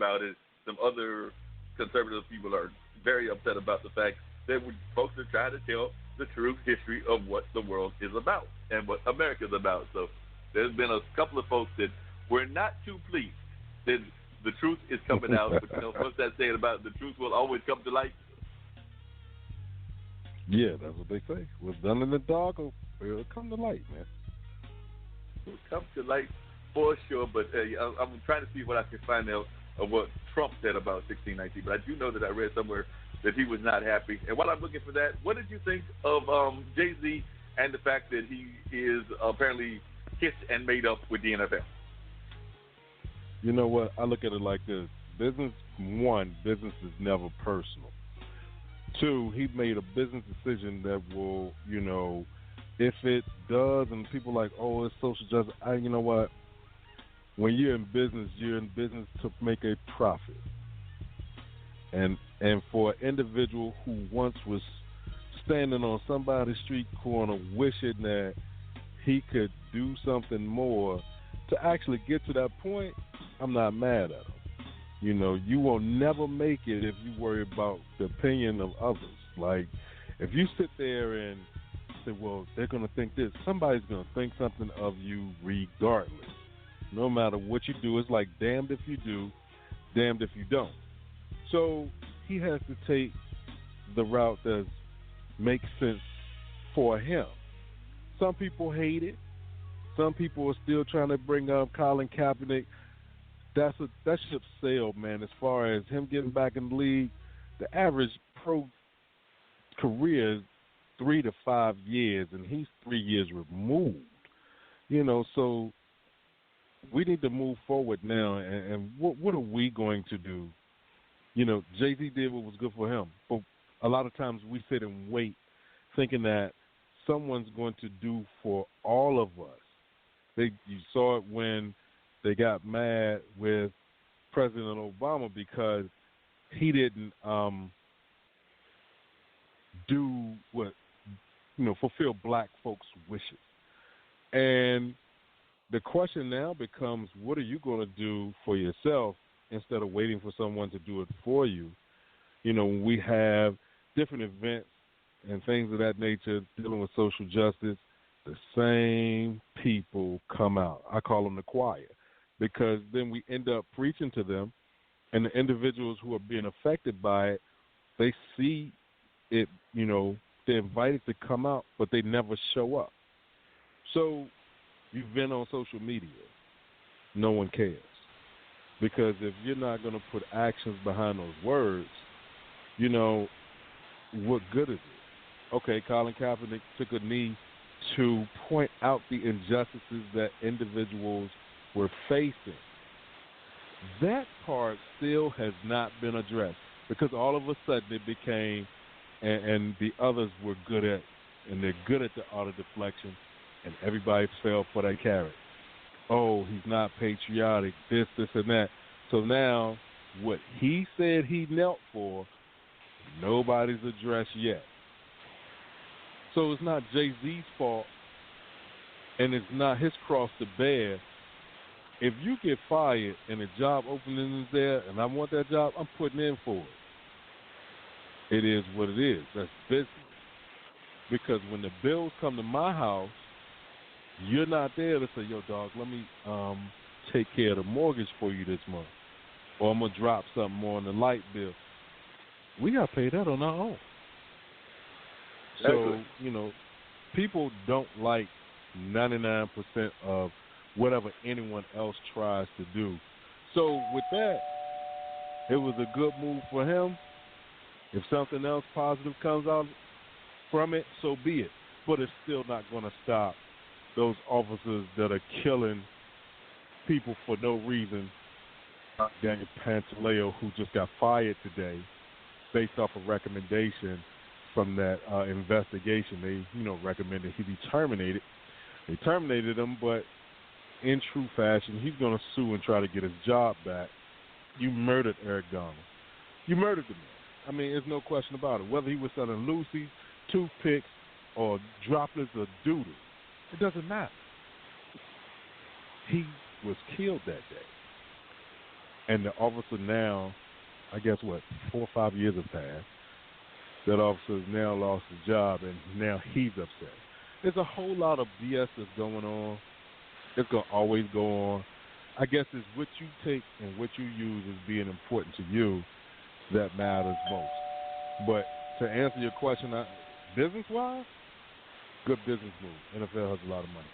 about it. Some other conservative people are very upset about the fact that folks are trying to tell the true history of what the world is about and what America is about. So there's been a couple of folks that were not too pleased that the truth is coming out. But what's that saying about the truth will always come to light? Yeah, that's what they say. What's done in the dark will come to light, man. It will come to light for sure. But I'm trying to see what I can find out of what Trump said about 1619. But I do know that I read somewhere that he was not happy. And while I'm looking for that, what did you think of Jay-Z and the fact that he is apparently kissed and made up with the NFL? You know what? I look at it like this. Business is never personal. 2, he made a business decision that will, if it does and people are like, oh, it's social justice, you know what? When you're in business to make a profit. And for an individual who once was standing on somebody's street corner wishing that he could do something more to actually get to that point, I'm not mad at him. You will never make it if you worry about the opinion of others. Like, if you sit there and say, well, they're going to think this, somebody's going to think something of you regardless. No matter what you do, it's like damned if you do, damned if you don't. So he has to take the route that makes sense for him. Some people hate it. Some people are still trying to bring up Colin Kaepernick. That ship sailed, man. As far as him getting back in the league, the average pro career is 3 to 5 years, and he's 3 years removed. So we need to move forward now. And what are we going to do? Jay-Z did what was good for him. But a lot of times we sit and wait thinking that someone's going to do for all of us. You saw it when they got mad with President Obama because he didn't do what, fulfill black folks' wishes. And the question now becomes, what are you going to do for yourself instead of waiting for someone to do it for you? When we have different events and things of that nature dealing with social justice, the same people come out. I call them the choir, because then we end up preaching to them, and the individuals who are being affected by it, they see it, they're invited to come out, but they never show up. So you've been on social media. No one cares. Because if you're not going to put actions behind those words, what good is it? Okay, Colin Kaepernick took a knee to point out the injustices that individuals were facing. That part still has not been addressed, because all of a sudden it became, and the others were good at, and they're good at the art of deflection, and everybody fell for that carrot. Oh, he's not patriotic, this, and that. So now what he said he knelt for, nobody's addressed yet. So it's not Jay-Z's fault, and it's not his cross to bear. If you get fired and a job opening is there and I want that job, I'm putting in for it. It is what it is. That's business. Because when the bills come to my house, you're not there to say, yo, dog, let me take care of the mortgage for you this month. Or I'm going to drop something more on the light bill. We got to pay that on our own. So, people don't like 99% of whatever anyone else tries to do. So with that, it was a good move for him. If something else positive comes out from it, so be it. But it's still not going to stop those officers that are killing people for no reason. Daniel Pantaleo, who just got fired today based off a recommendation from that investigation. They, recommended he be terminated. They terminated him, but in true fashion, he's going to sue and try to get his job back. You murdered Eric Garner. You murdered the man. I mean, there's no question about it. Whether he was selling Lucy's, toothpicks, or droplets of doodle, it doesn't matter. He was killed that day. And the officer now, I guess 4 or 5 years have passed. That officer has now lost his job, and now he's upset. There's a whole lot of BS that's going on. It's going to always go on. I guess it's what you take and what you use as being important to you that matters most. But to answer your question, business-wise, good business move. NFL has a lot of money.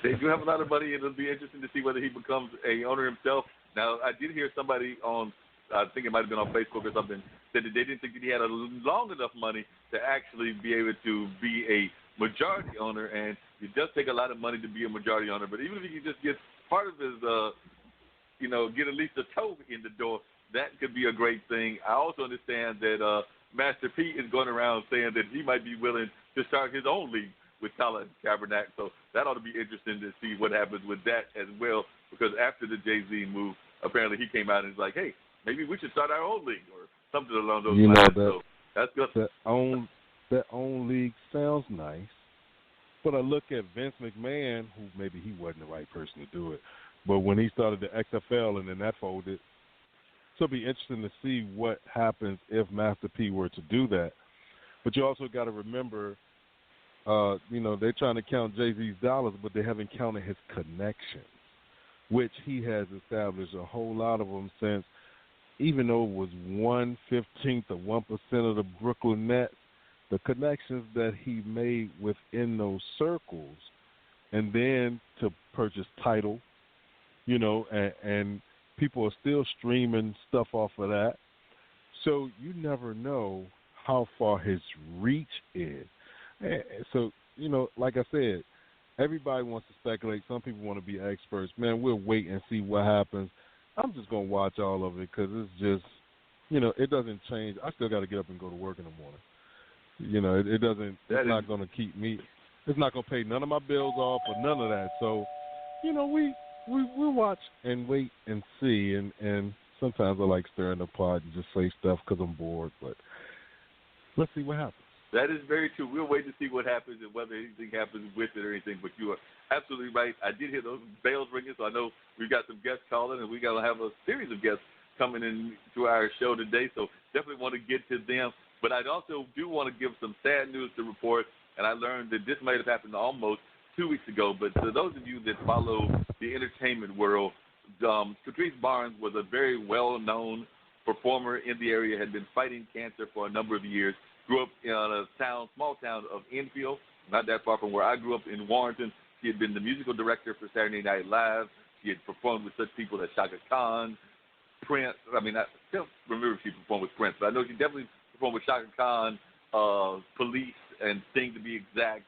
They do have a lot of money, and it'll be interesting to see whether he becomes a owner himself. Now, I did hear somebody on, I think it might have been on Facebook or something, said that they didn't think that he had a long enough money to actually be able to be a majority owner, and it does take a lot of money to be a majority owner. But even if he just gets part of his, get at least a toe in the door, that could be a great thing. I also understand that Master P is going around saying that he might be willing to start his own league with Colin Kaepernick. So that ought to be interesting to see what happens with that as well, because after the Jay-Z move, apparently he came out and was like, hey, maybe we should start our own league or something along those lines. So that's good. That own league sounds nice, but I look at Vince McMahon, who maybe he wasn't the right person to do it, but when he started the XFL and then that folded, so it'll be interesting to see what happens if Master P were to do that. But you also got to remember, they're trying to count Jay-Z's dollars, but they haven't counted his connections, which he has established a whole lot of them since, even though it was 1/15 of 1% of the Brooklyn Nets, the connections that he made within those circles, and then to purchase Tidal, and people are still streaming stuff off of that. So you never know how far his reach is. So, like I said, everybody wants to speculate. Some people want to be experts. Man, we'll wait and see what happens. I'm just going to watch all of it because it's just, it doesn't change. I still got to get up and go to work in the morning. It doesn't, it's not going to keep me, it's not going to pay none of my bills off or none of that. So, we'll watch and wait and see. And sometimes I like stirring the pot and just say stuff because I'm bored. But let's see what happens. That is very true. We'll wait to see what happens and whether anything happens with it or anything. But you are absolutely right. I did hear those bells ringing, so I know we've got some guests calling, and we got to have a series of guests coming in to our show today. So definitely want to get to them. But I also do want to give some sad news to report, and I learned that this might have happened almost 2 weeks ago. But to those of you that follow the entertainment world, Patrice Barnes was a very well-known performer in the area, had been fighting cancer for a number of years, grew up in a small town of Enfield, not that far from where I grew up in Warrenton. She had been the musical director for Saturday Night Live. She had performed with such people as Shaka Khan, Prince. I don't remember if she performed with Prince, but I know she definitely performed with Shaka Khan, Police, and Sting to be exact,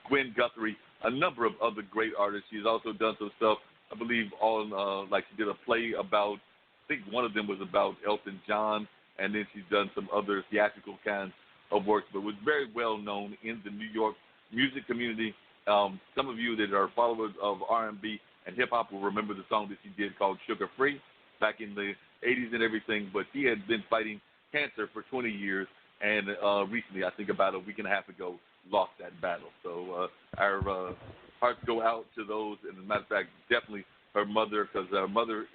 Gwen Guthrie, a number of other great artists. She's also done some stuff, I believe, on she did a play about, I think one of them was about Elton John, and then she's done some other theatrical kinds of works, but was very well known in the New York music community. Some of you that are followers of R&B and hip-hop will remember the song that she did called Sugar Free back in the 80s and everything, but she had been fighting cancer for 20 years, and recently, I think about a week and a half ago, lost that battle. So our hearts go out to those, and as a matter of fact, definitely her mother, because her mother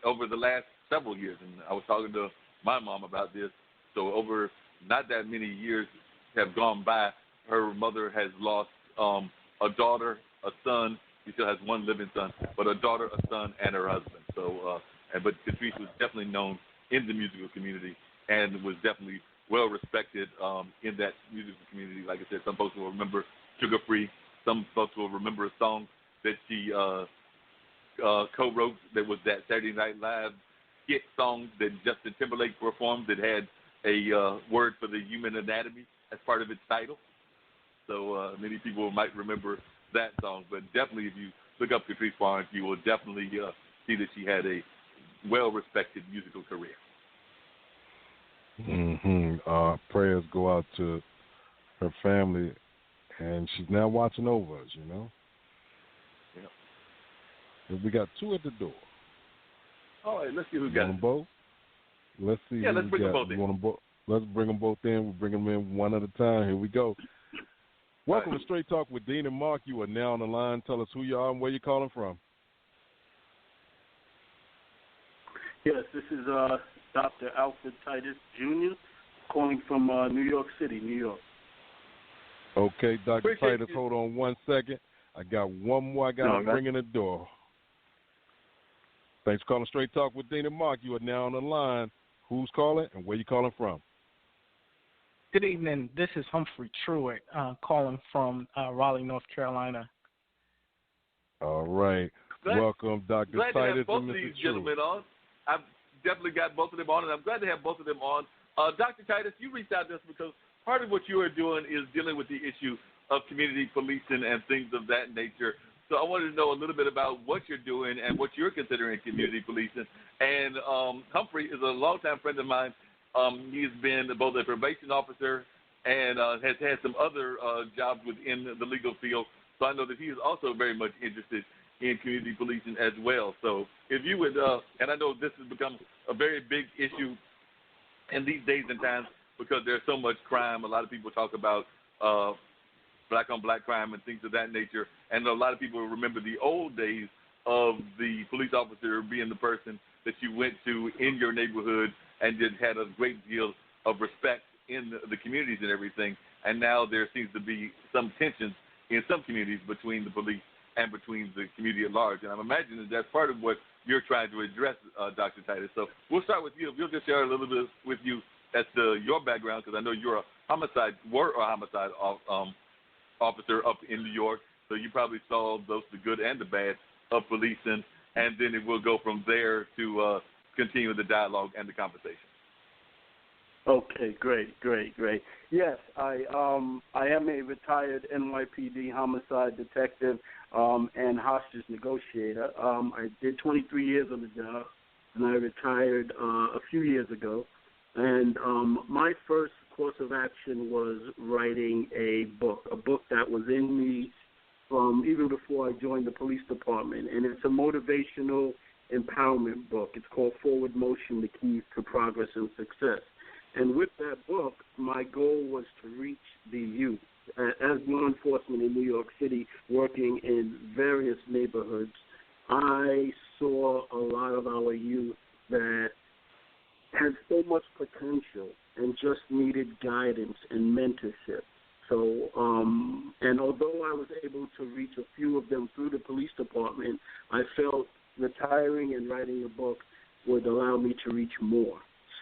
over the last several years, and I was talking to my mom about this, so over not that many years have gone by, her mother has lost a daughter, a son. She still has one living son, but a daughter, a son, and her husband. So, but Patrice was definitely known in the musical community and was definitely well respected in that musical community. Like I said, some folks will remember Sugar Free. Some folks will remember a song that she co-wrote that was that Saturday Night Live skit song that Justin Timberlake performed that had a word for the human anatomy as part of its title. So many people might remember that song. But definitely, if you look up Patrice Barnes, you will definitely see that she had a well-respected musical career. Prayers go out to her family, and she's now watching over us, Yeah. We got two at the door. All right, let's see who got them both. Let's see. Yeah, let's bring them both in. Let's bring them both in. We'll bring them in one at a time. Here we go. Welcome to Straight Talk with Dean and Mark. You are now on the line. Tell us who you are and where you're calling from. Yes, this is Dr. Alfred Titus, Jr., calling from New York City, New York. Okay, Dr. Appreciate Titus, you. hold on 1 second. I got one more I got to bring in the door. Thanks for calling Straight Talk with Dean and Mark. You are now on the line. Who's calling and where you calling from? Good evening. This is Humphrey Truitt calling from Raleigh, North Carolina. All right. Welcome, Dr. Glad Titus to have both and of Mr. these Truitt. gentlemen on. I've definitely got both of them on, and I'm glad to have both of them on. Dr. Titus, you reached out to us because part of what you are doing is dealing with the issue of community policing and things of that nature. So I wanted to know a little bit about what you're doing and what you're considering community policing. And Humphrey is a longtime friend of mine. He's been both a probation officer and has had some other jobs within the legal field. So I know that he is also very much interested in community policing as well. So if you would, and I know this has become a very big issue in these days and times because there's so much crime. A lot of people talk about black-on-black crime and things of that nature. And a lot of people remember the old days of the police officer being the person that you went to in your neighborhood and just had a great deal of respect in the communities and everything. And now there seems to be some tensions in some communities between the police and between the community at large. And I'm imagining that's part of what you're trying to address, Dr. Titus. So we'll start with you. If you'll just share a little bit with you as to your background, because I know you're a homicide officer up in New York, so you probably saw both the good and the bad of policing, and then it will go from there to continue the dialogue and the conversation. Okay, great. Yes, I am a retired NYPD homicide detective and hostage negotiator. I did 23 years on the job, and I retired a few years ago. And my first course of action was writing a book that was in me from even before I joined the police department. And it's a motivational empowerment book. It's called Forward Motion, The Keys to Progress and Success. And with that book, my goal was to reach the youth. As law enforcement in New York City, working in various neighborhoods, I saw a lot of our youth that had so much potential and just needed guidance and mentorship. So, and although I was able to reach a few of them through the police department, I felt retiring and writing a book would allow me to reach more.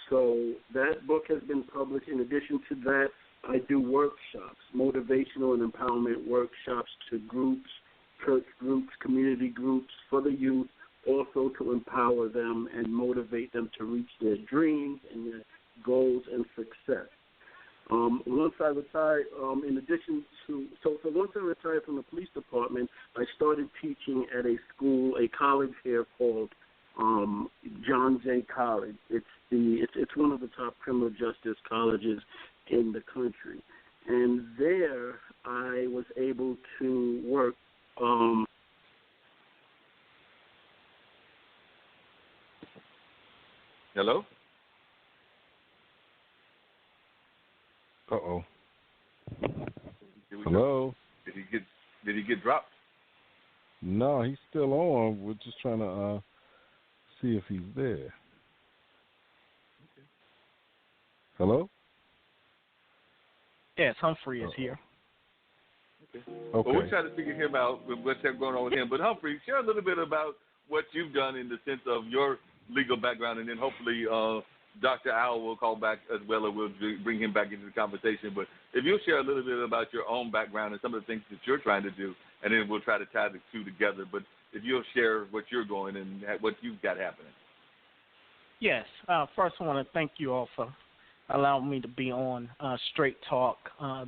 So that book has been published. In addition to that, I do workshops, motivational and empowerment workshops to groups, church groups, community groups for the youth, also to empower them and motivate them to reach their dreams and their goals and success. Once I retired, once I retired from the police department, I started teaching at a college here called John Jay College. It's one of the top criminal justice colleges in the country, and there I was able to work. Hello? Uh-oh. Hello? Did he get dropped? No, he's still on. We're just trying to see if he's there. Okay. Hello? Yes, Humphrey is here. Okay. Okay. Well, we'll try to figure him out, what's going on with him. But Humphrey, share a little bit about what you've done in the sense of your legal background, and then hopefully Dr. Al will call back as well, or we'll bring him back into the conversation. But if you'll share a little bit about your own background and some of the things that you're trying to do, and then we'll try to tie the two together. But if you'll share what you're going and what you've got happening. Yes. First, I want to thank you all for allowing me to be on Straight Talk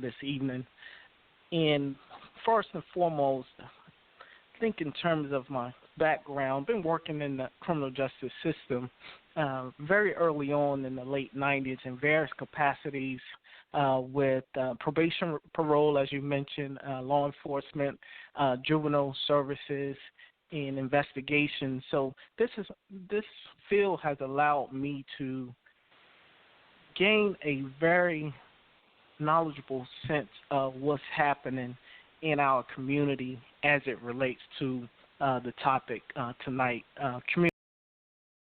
this evening. And first and foremost, I think in terms of my background, I've been working in the criminal justice system very early on in the late 90s in various capacities with probation, parole, as you mentioned, law enforcement, juvenile services, and investigations. So this field has allowed me to gain a very knowledgeable sense of what's happening in our community as it relates to the topic tonight, community